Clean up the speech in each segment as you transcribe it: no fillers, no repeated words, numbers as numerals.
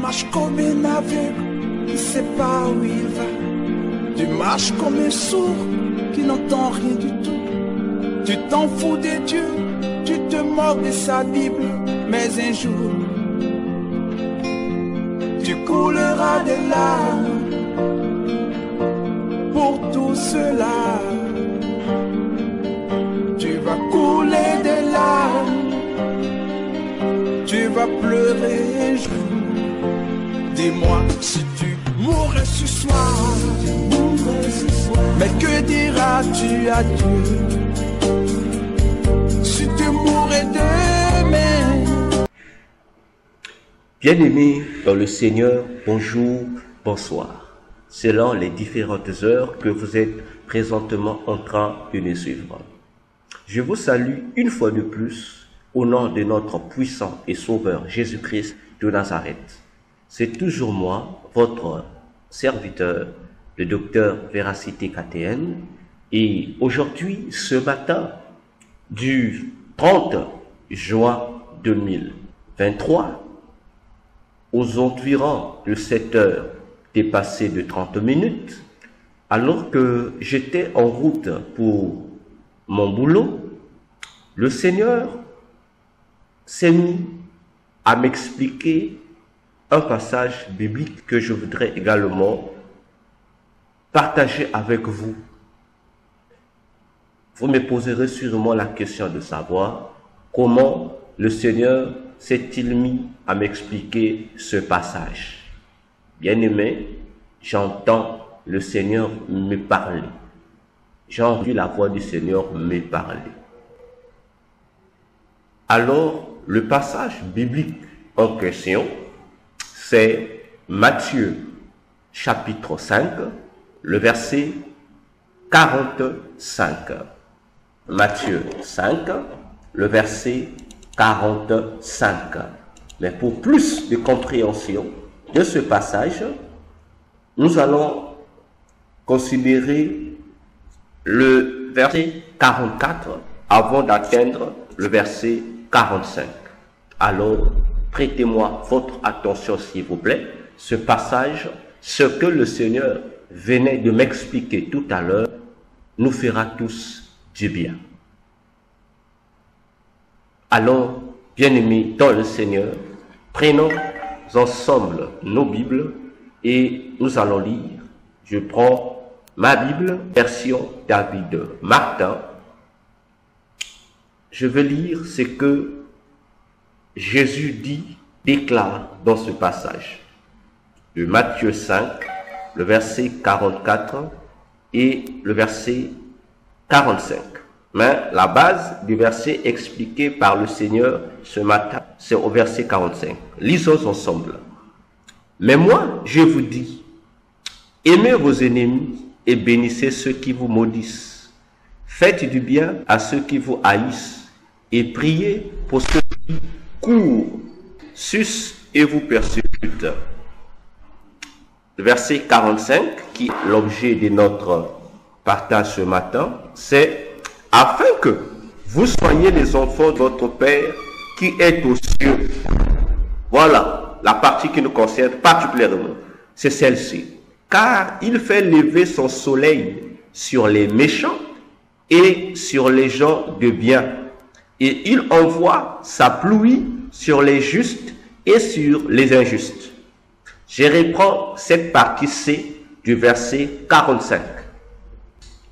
marches comme un aveugle qui ne sait pas où il va. Tu marches comme un sourd qui n'entend rien du tout. Tu t'en fous de Dieu, tu te moques de sa Bible. Mais un jour, tu couleras des larmes pour tout cela. Tu vas couler des larmes, tu vas pleurer un jour. Dis-moi si tu mourrais ce soir, mais que diras-tu à Dieu si tu mourrais demain? Bien-aimés dans le Seigneur, bonjour, bonsoir. Selon les différentes heures que vous êtes présentement en train de nous suivre. Je vous salue une fois de plus au nom de notre puissant et sauveur Jésus-Christ de Nazareth. C'est toujours moi, votre serviteur, le docteur Véracité KTN. Et aujourd'hui, ce matin du 30 juin 2023, aux environs de 7 heures dépassées de 30 minutes, alors que j'étais en route pour mon boulot, le Seigneur s'est mis à m'expliquer un passage biblique que je voudrais également partager avec vous. Vous me poserez sûrement la question de savoir comment le Seigneur s'est-il mis à m'expliquer ce passage. Bien-aimé, j'entends le Seigneur me parler. J'ai entendu la voix du Seigneur me parler. Alors, le passage biblique en question, c'est Matthieu chapitre 5, le verset 45. Matthieu 5, le verset 45. Mais pour plus de compréhension de ce passage, nous allons considérer le verset 44 avant d'atteindre le verset 45. Alors, prêtez-moi votre attention s'il vous plaît. Ce passage, ce que le Seigneur venait de m'expliquer tout à l'heure, nous fera tous du bien. Alors, bien-aimés dans le Seigneur, prenons ensemble nos Bibles et nous allons lire. Je prends ma Bible, version David Martin. Je vais lire ce que Jésus déclare dans ce passage. De Matthieu 5, le verset 44 et le verset 45. Mais la base du verset expliqué par le Seigneur ce matin, c'est au verset 45. Lisons ensemble. Mais moi, je vous dis, aimez vos ennemis et bénissez ceux qui vous maudissent. Faites du bien à ceux qui vous haïssent et priez pour ceux qui courent, sucent et vous persécutent. Le verset 45, qui est l'objet de notre partage ce matin, c'est afin que vous soyez les enfants de votre Père qui est aux cieux. Voilà la partie qui nous concerne particulièrement, c'est celle-ci. Car il fait lever son soleil sur les méchants et sur les gens de bien. Et il envoie sa pluie sur les justes et sur les injustes. Je reprends cette partie C du verset 45.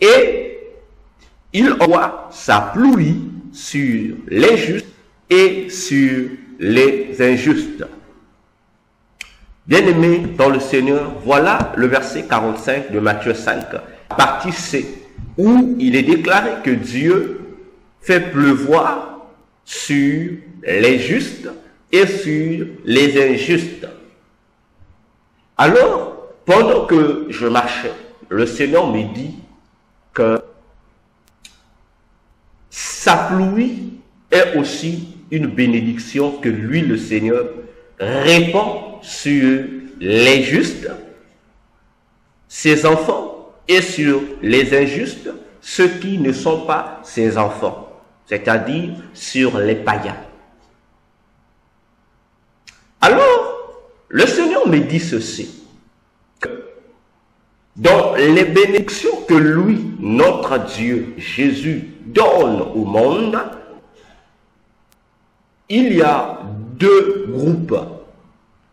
Et il envoie sa pluie sur les justes et sur les injustes. Bien-aimés dans le Seigneur, voilà le verset 45 de Matthieu 5, partie C, où il est déclaré que Dieu fait pleuvoir sur les justes et sur les injustes. Alors, pendant que je marchais, le Seigneur me dit que sa pluie est aussi une bénédiction que lui, le Seigneur, répand sur les justes, ses enfants, et sur les injustes, ceux qui ne sont pas ses enfants, c'est-à-dire sur les païens. Alors, Le Seigneur me dit ceci, que dans les bénédictions que lui, notre Dieu, Jésus, donne au monde, il y a deux groupes.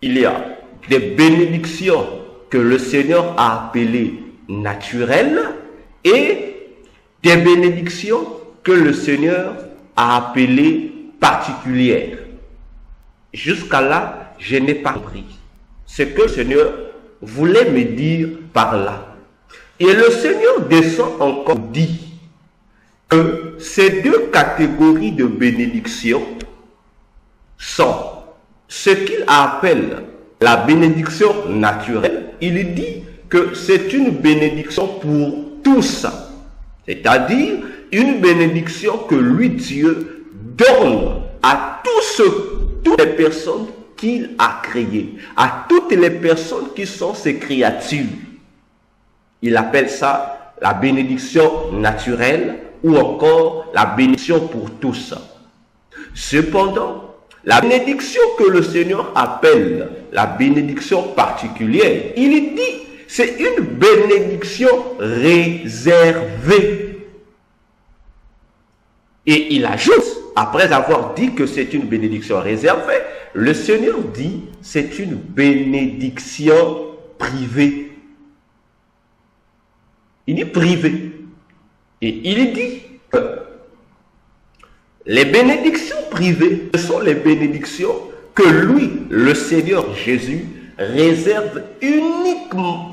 Il y a des bénédictions que le Seigneur a appelées naturelles et des bénédictions que le Seigneur a appelées particulières. Jusqu'à là, je n'ai pas compris ce que le Seigneur voulait me dire par là. Et le Seigneur descend encore, dit que ces deux catégories de bénédictions sont ce qu'il appelle la bénédiction naturelle. Il dit que c'est une bénédiction pour tous, c'est-à-dire une bénédiction que lui, Dieu, donne à toutes les personnes qu'il a créées, à toutes les personnes qui sont ses créatures. Il appelle ça la bénédiction naturelle ou encore la bénédiction pour tous. Cependant, la bénédiction que le Seigneur appelle la bénédiction particulière, il dit c'est une bénédiction réservée. Et il ajoute, après avoir dit que c'est une bénédiction réservée, le Seigneur dit c'est une bénédiction privée. Il dit privée. Et il dit que les bénédictions privées, ce sont les bénédictions que lui, le Seigneur Jésus, réserve uniquement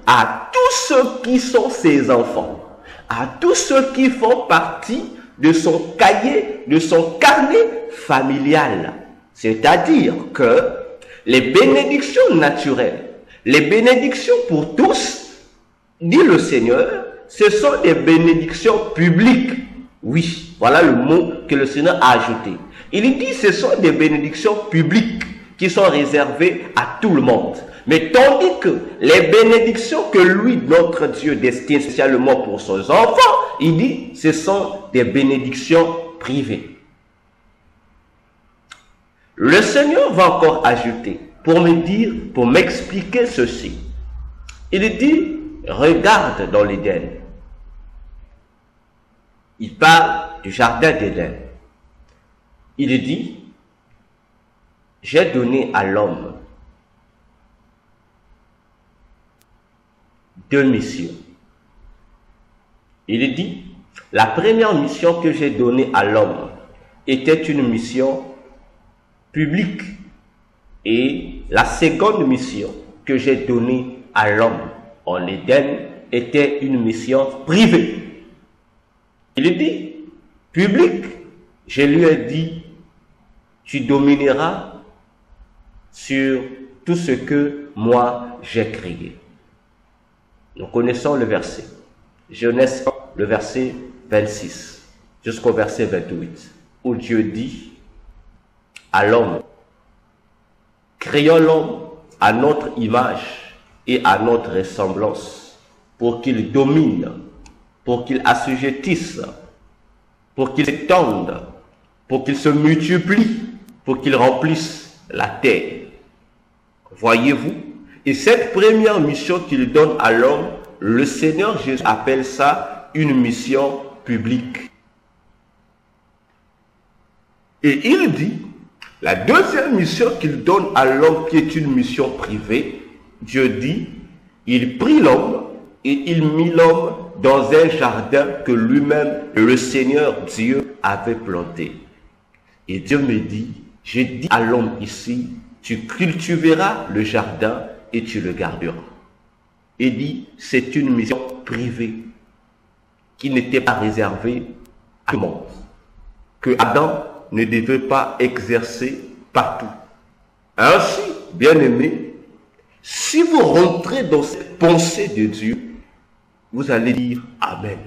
à tous ceux qui sont ses enfants, à tous ceux qui font partie de son cahier, de son carnet familial. C'est-à-dire que les bénédictions naturelles, les bénédictions pour tous, dit le Seigneur, ce sont des bénédictions publiques. Oui, voilà le mot que le Seigneur a ajouté. Il dit ce sont des bénédictions publiques qui sont réservées à tout le monde. Mais tandis que les bénédictions que lui, notre Dieu, destine spécialement pour ses enfants, il dit ce sont des bénédictions privées. Le Seigneur va encore ajouter pour me dire, pour m'expliquer ceci. Il dit, regarde dans l'Éden. Il parle du jardin d'Éden. Il dit, j'ai donné à l'homme deux missions. Il dit, la première mission que j'ai donnée à l'homme était une mission publique. Et la seconde mission que j'ai donnée à l'homme en Éden était une mission privée. Il dit, public, je lui ai dit, tu domineras sur tout ce que moi j'ai créé. Nous connaissons le verset. Genèse, le verset 26 jusqu'au verset 28, où Dieu dit à l'homme, créons l'homme à notre image et à notre ressemblance, pour qu'il domine, pour qu'il assujettisse, pour qu'il s'étende, pour qu'il se multiplie, pour qu'il remplisse la terre. Voyez-vous? Et cette première mission qu'il donne à l'homme, le Seigneur Jésus appelle ça une mission publique. Et il dit, la deuxième mission qu'il donne à l'homme qui est une mission privée, Dieu dit, il prit l'homme et il mit l'homme dans un jardin que lui-même, le Seigneur Dieu, avait planté. Et Dieu me dit, j'ai dit à l'homme ici, tu cultiveras le jardin et tu le garderas. Il dit, c'est une mission privée qui n'était pas réservée à tout le monde, que Adam ne devait pas exercer partout. Ainsi, bien-aimés, si vous rentrez dans cette pensée de Dieu, vous allez dire Amen.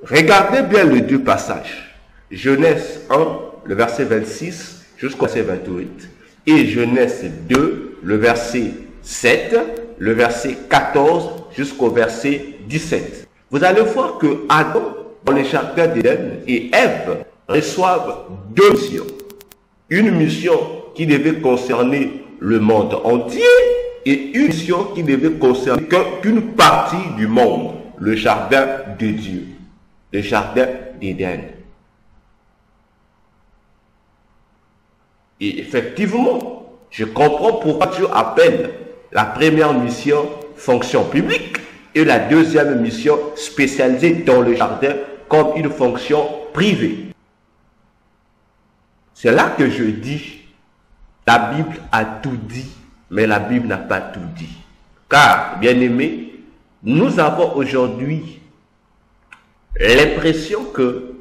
Regardez bien les deux passages. Genèse 1, le verset 26 jusqu'au verset 28. Et Genèse 2, le verset 7, le verset 14 jusqu'au verset 17. Vous allez voir que Adam, dans le jardin d'Éden, et Ève reçoivent deux missions. Une mission qui devait concerner le monde entier et une mission qui devait concerner qu'une partie du monde, le jardin de Dieu, le jardin d'Éden. Et effectivement, je comprends pourquoi Dieu appelle la première mission fonction publique et la deuxième mission spécialisée dans le jardin comme une fonction privée. C'est là que je dis, la Bible a tout dit, mais la Bible n'a pas tout dit. Car, bien aimés, nous avons aujourd'hui l'impression que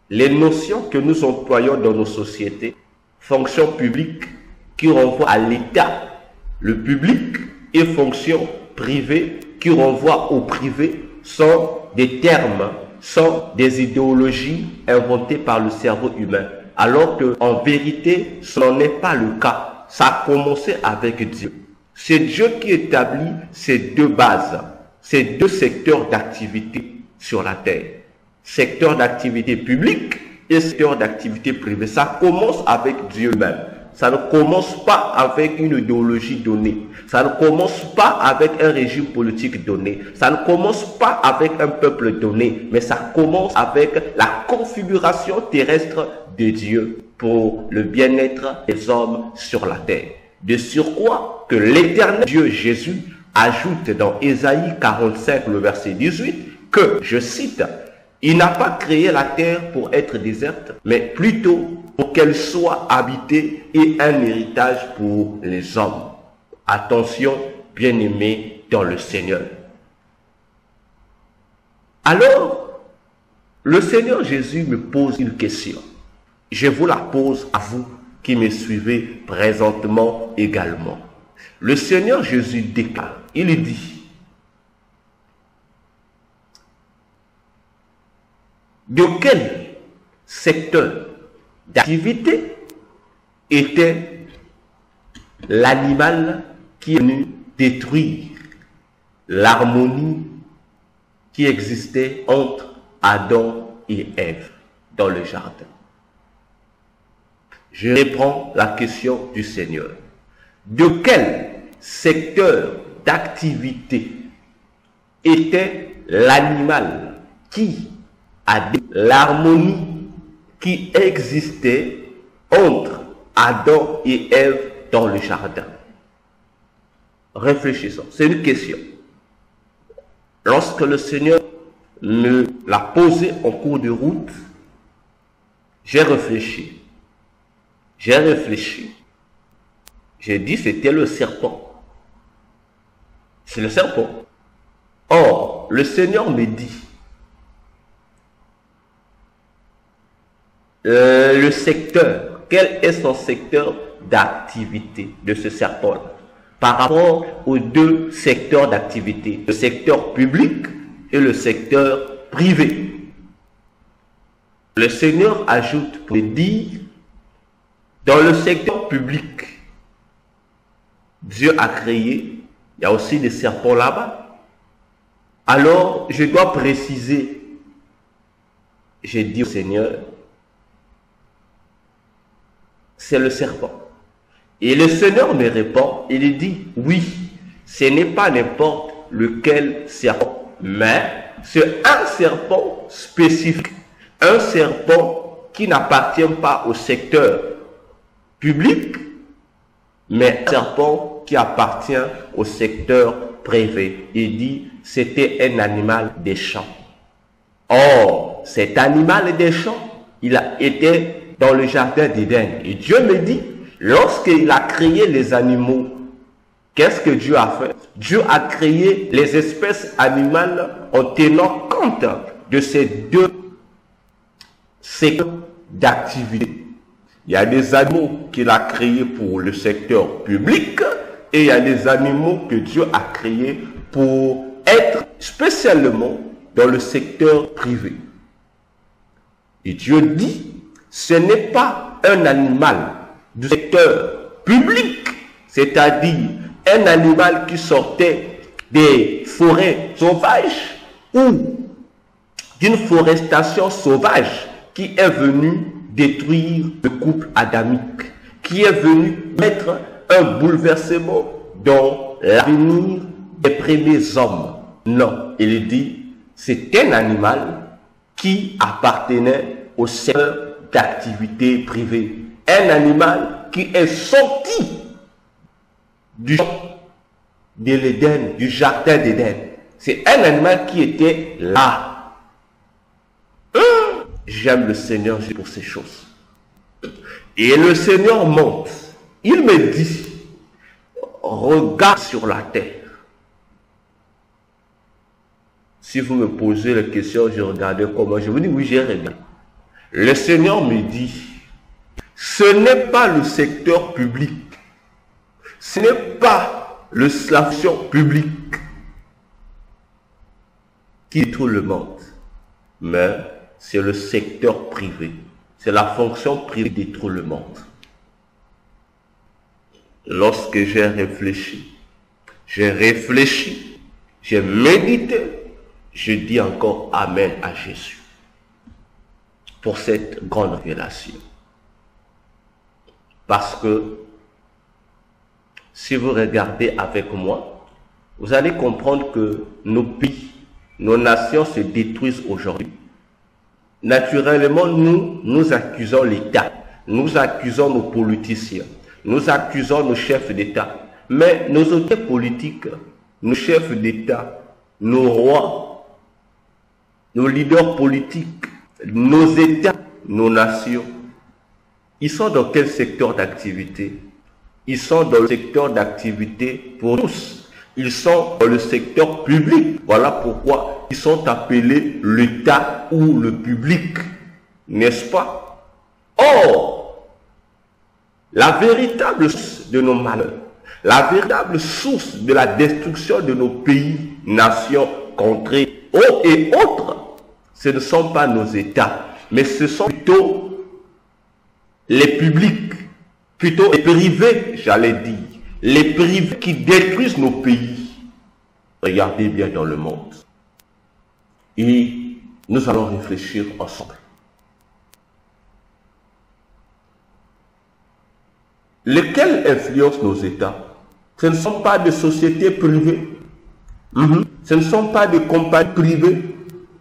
les notions que nous employons dans nos sociétés, fonction publique qui renvoie à l'État, le public, et fonction privée qui renvoie au privé, sont des termes, sont des idéologies inventées par le cerveau humain. Alors que, en vérité, ce n'en est pas le cas. Ça a commencé avec Dieu. C'est Dieu qui établit ces deux bases, ces deux secteurs d'activité sur la terre. Secteur d'activité publique et secteur d'activité privée. Ça commence avec Dieu même. Ça ne commence pas avec une idéologie donnée. Ça ne commence pas avec un régime politique donné. Ça ne commence pas avec un peuple donné. Mais ça commence avec la configuration terrestre de Dieu pour le bien-être des hommes sur la terre. De surcroît que l'éternel Dieu Jésus ajoute dans Ésaïe 45, le verset 18, que, je cite, « Il n'a pas créé la terre pour être déserte, mais plutôt pour qu'elle soit habitée et un héritage pour les hommes. » Attention, bien-aimés dans le Seigneur. Alors, le Seigneur Jésus me pose une question. Je vous la pose à vous qui me suivez présentement également. Le Seigneur Jésus déclare, il dit, de quel secteur d'activité était l'animal qui est venu détruire l'harmonie qui existait entre Adam et Ève dans le jardin? Je réponds la question du Seigneur. De quel secteur d'activité était l'animal qui a l'harmonie qui existait entre Adam et Ève dans le jardin? Réfléchissons, c'est une question. Lorsque le Seigneur me l'a posé en cours de route, j'ai réfléchi. J'ai dit c'était le serpent. C'est le serpent. Or, le Seigneur me dit, le secteur, quel est son secteur d'activité de ce serpent par rapport aux deux secteurs d'activité, le secteur public et le secteur privé. Le Seigneur ajoute pour dire, dans le secteur public, Dieu a créé, il y a aussi des serpents là-bas. Alors, je dois préciser, j'ai dit au Seigneur, c'est le serpent. Et le Seigneur me répond, il dit, oui, ce n'est pas n'importe lequel serpent, mais c'est un serpent spécifique, un serpent qui n'appartient pas au secteur public, mais un serpent qui appartient au secteur privé. Il dit, c'était un animal des champs. Or, cet animal des champs, il a été dans le jardin d'Éden. Et Dieu me dit, lorsqu'il a créé les animaux, qu'est-ce que Dieu a fait? Dieu a créé les espèces animales en tenant compte de ces deux secteurs d'activité. Il y a des animaux qu'il a créés pour le secteur public et il y a des animaux que Dieu a créés pour être spécialement dans le secteur privé. Et Dieu dit, ce n'est pas un animal du secteur public, c'est-à-dire un animal qui sortait des forêts sauvages ou d'une forestation sauvage qui est venue détruire le couple adamique. qui est venu mettre un bouleversement dans l'avenir des premiers hommes. Non, il dit, c'est un animal qui appartenait au secteur d'activité privée. Un animal qui est sorti du champ de l'Éden, du jardin d'Éden. C'est un animal qui était là. J'aime le Seigneur pour ces choses. Et le Seigneur monte. Il me dit, regarde sur la terre. Si vous me posez la question, je regardais comment, je vous dis oui, j'ai regardé. Le Seigneur me dit, ce n'est pas le secteur public, ce n'est pas la fonction publique qui détruit le monde, mais c'est le secteur privé. C'est la fonction privée qui détruit le monde. Lorsque j'ai réfléchi, j'ai médité, je dis encore Amen à Jésus pour cette grande révélation. Parce que si vous regardez avec moi, vous allez comprendre que nos pays, nos nations se détruisent aujourd'hui. Naturellement, nous accusons l'État, nous accusons nos politiciens, nous accusons nos chefs d'État. Mais nos autorités politiques, nos chefs d'État, nos rois, nos leaders politiques, nos États, nos nations, ils sont dans quel secteur d'activité? Ils sont dans le secteur d'activité pour tous. Ils sont dans le secteur public. Voilà pourquoi ils sont appelés l'État ou le public. N'est-ce pas? Or, la véritable source de nos malheurs, la véritable source de la destruction de nos pays, nations, contrées et autres, ce ne sont pas nos États, mais ce sont plutôt les publics, plutôt les privés, j'allais dire, les privés qui détruisent nos pays. Regardez bien dans le monde. Et nous allons réfléchir ensemble. Lesquels influencent nos États? Ce ne sont pas des sociétés privées. Ce ne sont pas des compagnies privées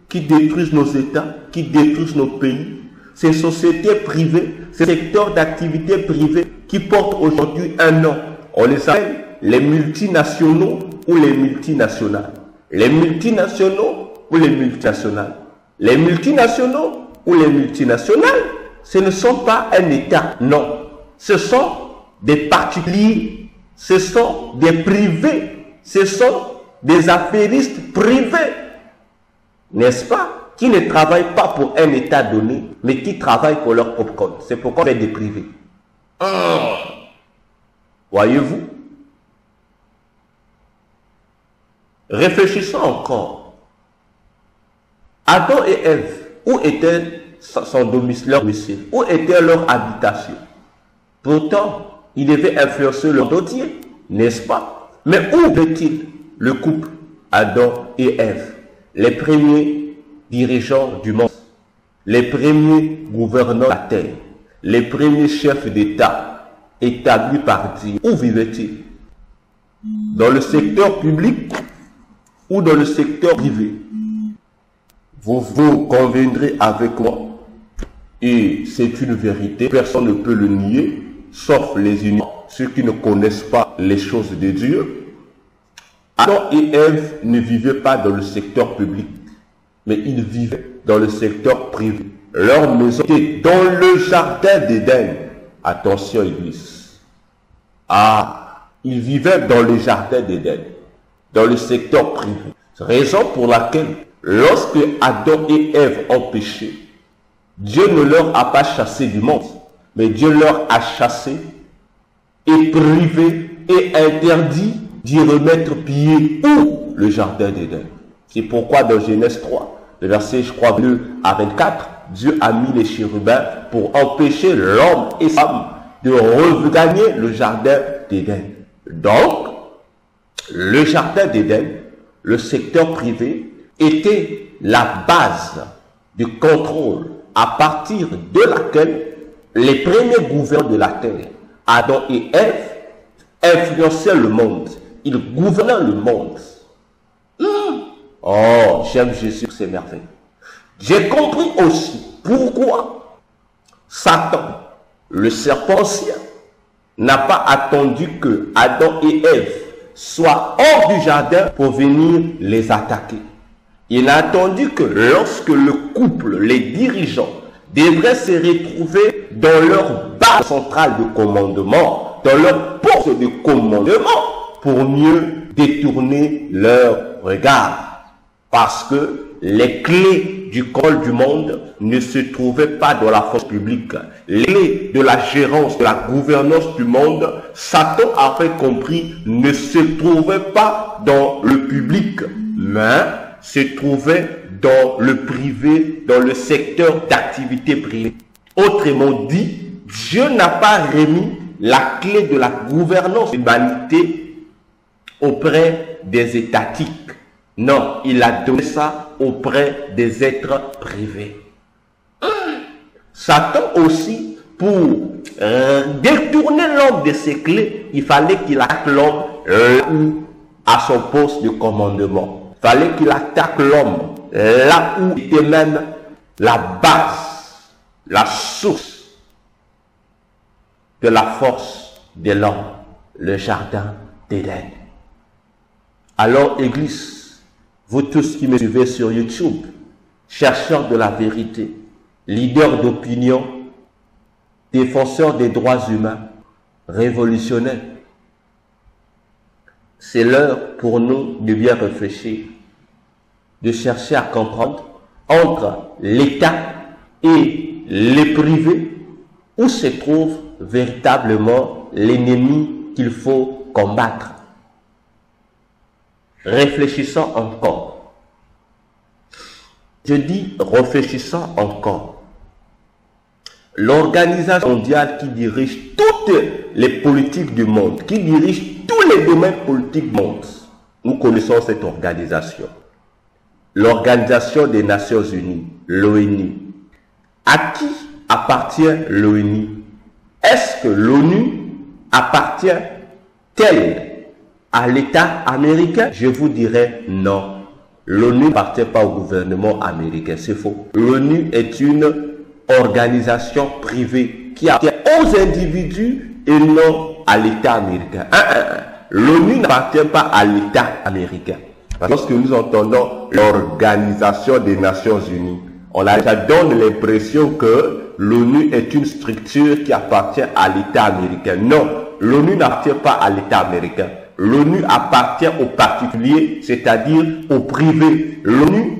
qui détruisent nos États, qui détruisent nos pays. Ces sociétés privées, ces secteurs d'activité privées qui portent aujourd'hui un nom. On les appelle les multinationaux ou les multinationales. Les multinationaux ou les multinationales. Les multinationaux ou les multinationales, ce ne sont pas un État, non. Ce sont des particuliers, ce sont des privés, ce sont des affairistes privés, n'est-ce pas, qui ne travaillent pas pour un État donné, mais qui travaillent pour leur propre compte. C'est pourquoi on fait des privés. Voyez-vous? Réfléchissons encore. Adam et Ève, où était son domicile, leur domicile? Où était leur habitation? Pourtant, il devait influencer le monde entier, n'est-ce pas? Mais où est-il le couple Adam et Ève, les premiers dirigeants du monde, les premiers gouvernants de la terre, les premiers chefs d'État établis par Dieu? Où vivaient-ils? Dans le secteur public ou dans le secteur privé? Vous conviendrez avec moi, et c'est une vérité, personne ne peut le nier, sauf les ignorants, ceux qui ne connaissent pas les choses de Dieu. Adam et Ève ne vivaient pas dans le secteur public, mais ils vivaient dans le secteur privé. Leur maison était dans le jardin d'Éden. Attention, Église. Ils vivaient dans le jardin d'Éden, dans le secteur privé. Raison pour laquelle, lorsque Adam et Ève ont péché, Dieu ne leur a pas chassé du monde, mais Dieu leur a chassé et privé et interdit d'y remettre pied où? Le jardin d'Éden. C'est pourquoi dans Genèse 3, le verset, je crois, 2 à 24, Dieu a mis les chérubins pour empêcher l'homme et sa femme de regagner le jardin d'Éden. Donc, le jardin d'Éden, le secteur privé, était la base du contrôle à partir de laquelle les premiers gouverneurs de la terre Adam et Ève influençaient le monde. Ils gouvernaient le monde. Oh, j'aime Jésus, c'est merveilleux. J'ai compris aussi pourquoi Satan, le serpent ancien, n'a pas attendu que Adam et Ève soient hors du jardin pour venir les attaquer. Il a attendu que lorsque le couple, les dirigeants, devraient se retrouver dans leur base centrale de commandement, dans leur poste de commandement, pour mieux détourner leur regard. Parce que les clés du contrôle du monde ne se trouvaient pas dans la force publique. Les clés de la gérance, de la gouvernance du monde, Satan avait compris, ne se trouvaient pas dans le public, mais se trouvaient dans le privé, dans le secteur d'activité privée. Autrement dit, Dieu n'a pas remis la clé de la gouvernance de l'humanité auprès des étatiques. Non, il a donné ça auprès des êtres privés. Satan aussi, pour détourner l'homme de ses clés, il fallait qu'il attaque l'homme à son poste de commandement. Il fallait qu'il attaque l'homme là où était même la base, la source de la force de l'homme, le jardin d'Éden. Alors, Église, vous tous qui me suivez sur YouTube, chercheurs de la vérité, leaders d'opinion, défenseurs des droits humains, révolutionnaires, c'est l'heure pour nous de bien réfléchir, de chercher à comprendre entre l'État et les privés où se trouve véritablement l'ennemi qu'il faut combattre. Réfléchissons encore. Je dis réfléchissons encore. L'organisation mondiale qui dirige toutes les politiques du monde, qui dirige tous les domaines politiques du monde, nous connaissons cette organisation. L'Organisation des Nations Unies, l'ONU. À qui appartient l'ONU? Est-ce que l'ONU appartient-elle à l'État américain? Je vous dirais non. L'ONU n'appartient pas au gouvernement américain, c'est faux. L'ONU est une organisation privée qui appartient aux individus et non à l'État américain. L'ONU n'appartient pas à l'État américain. Lorsque nous entendons l'Organisation des Nations Unies, ça donne l'impression que l'ONU est une structure qui appartient à l'État américain. Non, l'ONU n'appartient pas à l'État américain. L'ONU appartient aux particuliers, c'est-à-dire aux privés. L'ONU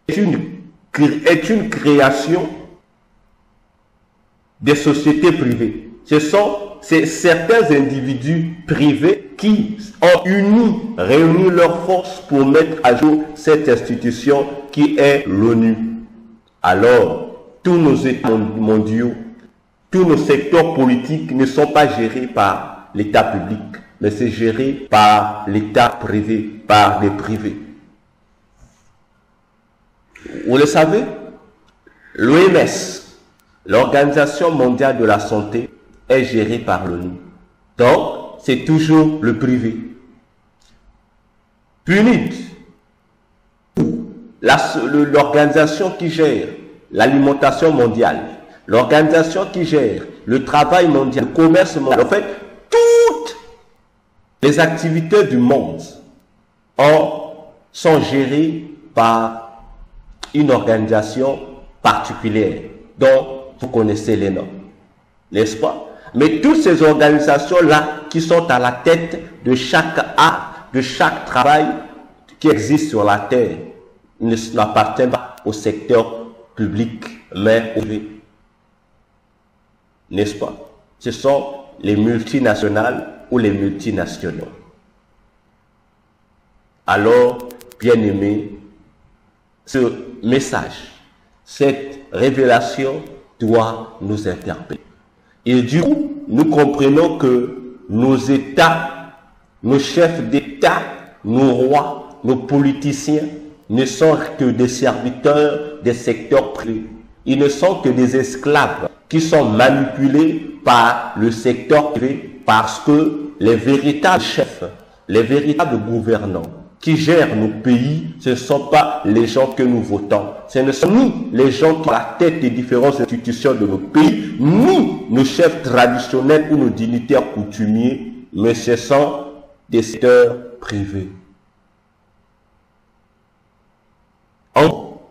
est une création des sociétés privées. C'est certains individus privés qui ont réuni leurs forces pour mettre à jour cette institution qui est l'ONU. Alors, tous nos États mondiaux, tous nos secteurs politiques ne sont pas gérés par l'État public, mais c'est géré par l'État privé, par les privés. Vous le savez, l'OMS, l'Organisation mondiale de la santé, est gérée par l'ONU. Donc, c'est toujours le privé. PNUD, l'organisation qui gère l'alimentation mondiale, l'organisation qui gère le travail mondial, le commerce mondial, en fait, toutes les activités du monde sont gérées par une organisation particulière dont vous connaissez les noms, n'est-ce pas? Mais toutes ces organisations-là qui sont à la tête de chaque art, de chaque travail qui existe sur la terre, n'appartiennent pas au secteur public, mais au privé. N'est-ce pas? Ce sont les multinationales ou les multinationaux. Alors, bien-aimés, ce message, cette révélation doit nous interpeller. Et du coup, nous comprenons que nos États, nos chefs d'État, nos rois, nos politiciens ne sont que des serviteurs des secteurs privés. Ils ne sont que des esclaves qui sont manipulés par le secteur privé parce que les véritables chefs, les véritables gouvernants qui gèrent nos pays, ce ne sont pas les gens que nous votons. Ce ne sont ni les gens qui sont à la tête des différentes institutions de nos pays, ni nos chefs traditionnels ou nos dignitaires coutumiers, mais ce sont des secteurs privés.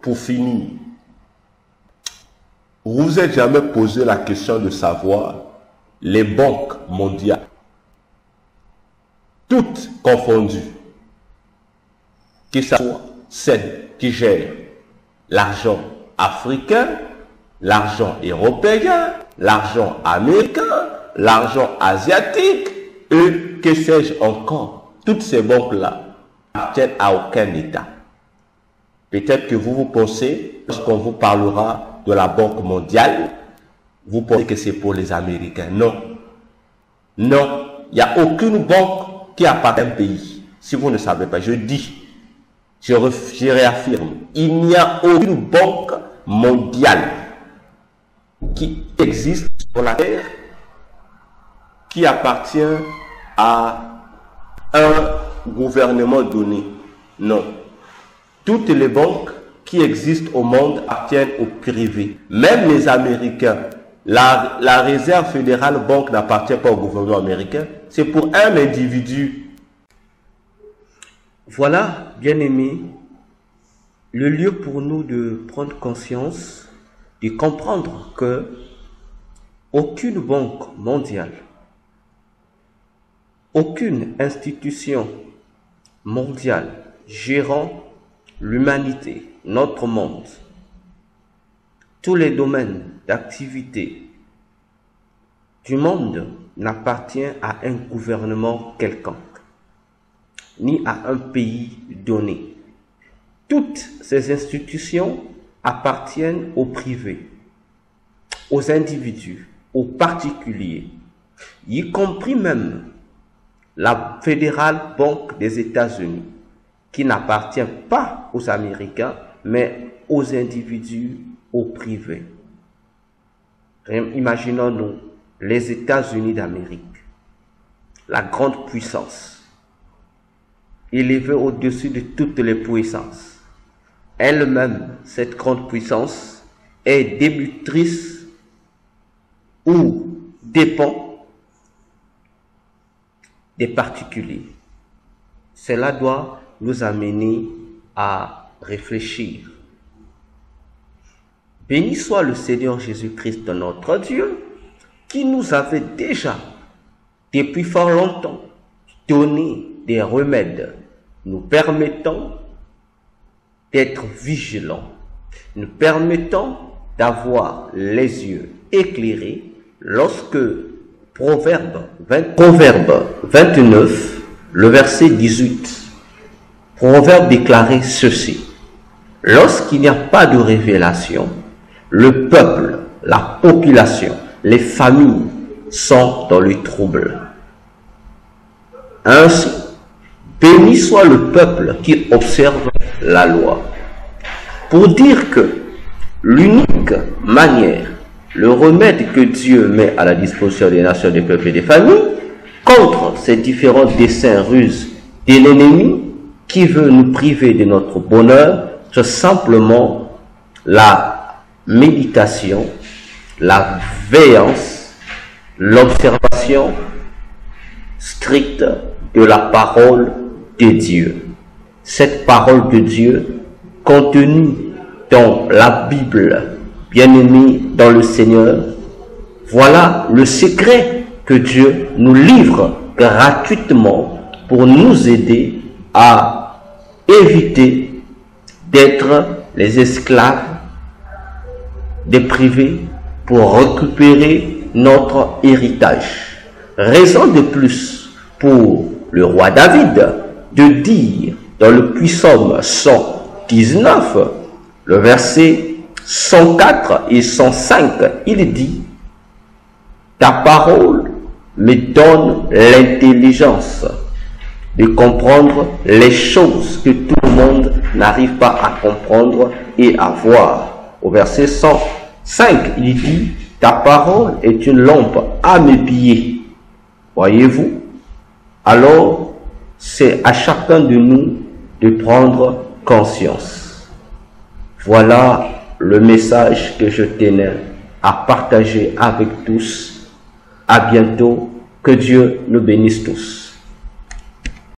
Pour finir, vous vous êtes jamais posé la question de savoir les banques mondiales, toutes confondues, que ce soit celles qui gèrent l'argent africain, l'argent européen, l'argent américain, l'argent asiatique, et que sais-je encore, toutes ces banques-là n'appartiennent à aucun État. Peut-être que vous pensez, lorsqu'on vous parlera de la Banque mondiale, vous pensez que c'est pour les Américains. Non. Non. Il n'y a aucune banque qui appartient à un pays. Si vous ne savez pas, je dis, je réaffirme, il n'y a aucune banque mondiale qui existe sur la Terre qui appartient à un gouvernement donné. Non. Toutes les banques qui existent au monde appartiennent au privé. Même les Américains, la Réserve fédérale banque n'appartient pas au gouvernement américain. C'est pour un individu. Voilà, bien-aimés, le lieu pour nous de prendre conscience, de comprendre que aucune banque mondiale, aucune institution mondiale gérant l'humanité, notre monde, tous les domaines d'activité du monde n'appartient à un gouvernement quelconque, ni à un pays donné. Toutes ces institutions appartiennent au privé, aux individus, aux particuliers, y compris même la Fédérale Banque des États-Unis, qui n'appartient pas aux Américains, mais aux individus, aux privés. Imaginons-nous les États-Unis d'Amérique, la grande puissance, élevée au-dessus de toutes les puissances. Elle-même, cette grande puissance, est débitrice ou dépend des particuliers. Cela doit nous amener à réfléchir. Béni soit le Seigneur Jésus-Christ, notre Dieu, qui nous avait déjà, depuis fort longtemps, donné des remèdes nous permettant d'être vigilants, nous permettant d'avoir les yeux éclairés lorsque Proverbe 29, le verset 18, Proverbe déclarait ceci: lorsqu'il n'y a pas de révélation, le peuple, la population, les familles sont dans le trouble. Ainsi, béni soit le peuple qui observe la loi. Pour dire que l'unique manière, le remède que Dieu met à la disposition des nations, des peuples et des familles contre ces différents desseins ruses de l'ennemi qui veut nous priver de notre bonheur, c'est simplement la méditation, la veillance, l'observation stricte de la parole de Dieu. Cette parole de Dieu contenue dans la Bible, bien-aimés dans le Seigneur, voilà le secret que Dieu nous livre gratuitement pour nous aider à éviter d'être les esclaves des privés pour récupérer notre héritage. Raison de plus pour le roi David de dire dans le Psaume 119, le verset 104 et 105, il dit: ta parole me donne l'intelligence de comprendre les choses que tout le monde n'arrive pas à comprendre et à voir. Au verset 105, il dit: Ta parole est une lampe à mes pieds. Voyez-vous? Alors, c'est à chacun de nous de prendre conscience. Voilà le message que je tenais à partager avec tous. À bientôt. Que Dieu nous bénisse tous.